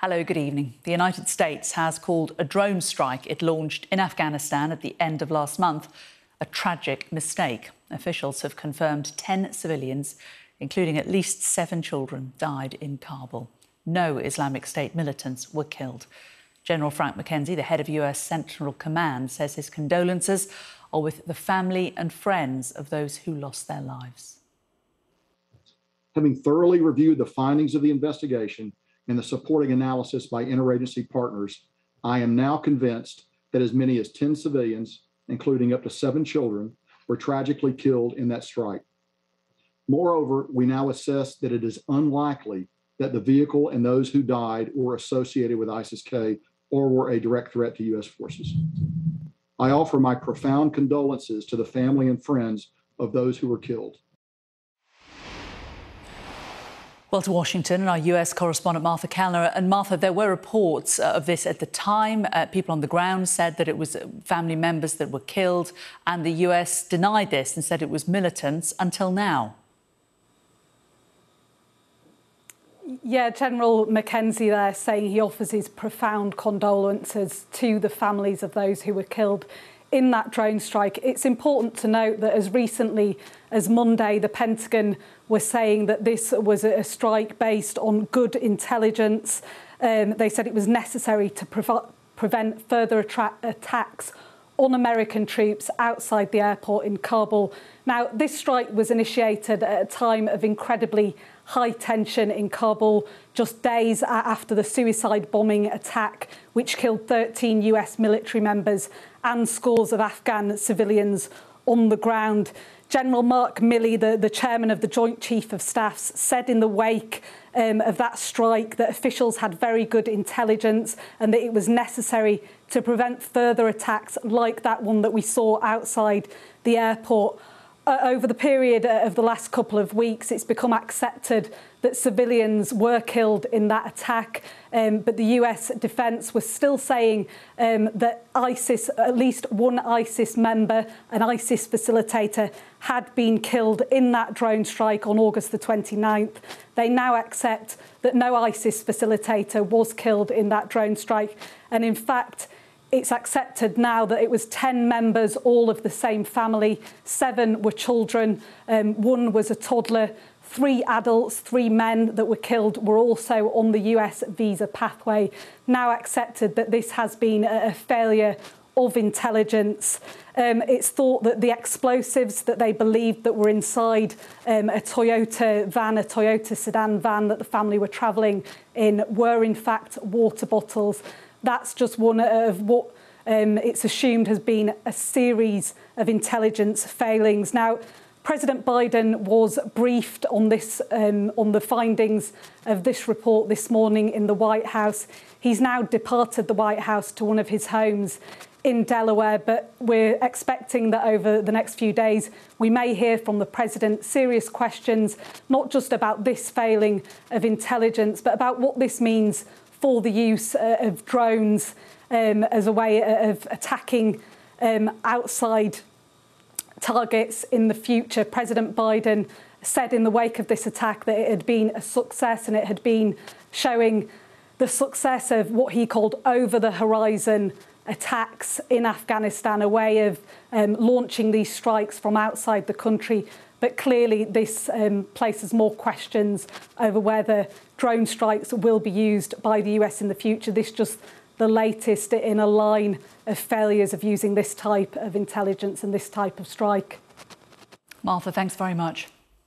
Hello, good evening. The United States has called a drone strike it launched in Afghanistan at the end of last month a tragic mistake. Officials have confirmed 10 civilians, including at least 7 children, died in Kabul. No Islamic State militants were killed. General Frank McKenzie, the head of US Central Command, says his condolences are with the family and friends of those who lost their lives. Having thoroughly reviewed the findings of the investigation and the supporting analysis by interagency partners, I am now convinced that as many as 10 civilians, including up to 7 children, were tragically killed in that strike. Moreover, we now assess that it is unlikely that the vehicle and those who died were associated with ISIS-K or were a direct threat to U.S. forces. I offer my profound condolences to the family and friends of those who were killed. Well, to Washington, and our US correspondent Martha Kellner. And Martha, there were reports of this at the time. People on the ground said that it was family members that were killed, and the US denied this and said it was militants until now. Yeah, General McKenzie there saying he offers his profound condolences to the families of those who were killed in that drone strike. It's important to note that as recently as Monday, the Pentagon was saying that this was a strike based on good intelligence. They said it was necessary to prevent further attacks on American troops outside the airport in Kabul. Now, this strike was initiated at a time of incredibly high tension in Kabul, just days after the suicide bombing attack, which killed 13 US military members and scores of Afghan civilians on the ground. General Mark Milley, the chairman of the Joint Chief of Staffs, said in the wake of that strike that officials had very good intelligence and that it was necessary to prevent further attacks like that one that we saw outside the airport. Over the period of the last couple of weeks, it's become accepted that civilians were killed in that attack, but the US Defence was still saying that ISIS, at least one ISIS member, an ISIS facilitator, had been killed in that drone strike on August the 29th. They now accept that no ISIS facilitator was killed in that drone strike, and in fact, it's accepted now that it was 10 members, all of the same family. 7 were children, 1 was a toddler. 3 adults, 3 men that were killed were also on the US visa pathway. Now accepted that this has been a failure of intelligence. It's thought that the explosives that they believed that were inside a Toyota van, a Toyota sedan van that the family were travelling in, were in fact water bottles. That's just one of what it's assumed has been a series of intelligence failings. Now, President Biden was briefed on this, on the findings of this report this morning in the White House. He's now departed the White House to one of his homes in Delaware, but we're expecting that over the next few days we may hear from the president serious questions, not just about this failing of intelligence, but about what this means for the use of drones as a way of attacking outside targets in the future. President Biden said in the wake of this attack that it had been a success and it had been showing the success of what he called over-the-horizon attacks in Afghanistan, a way of launching these strikes from outside the country. But clearly this places more questions over whether drone strikes will be used by the US in the future. This is just the latest in a line of failures of using this type of intelligence and this type of strike. Martha, thanks very much.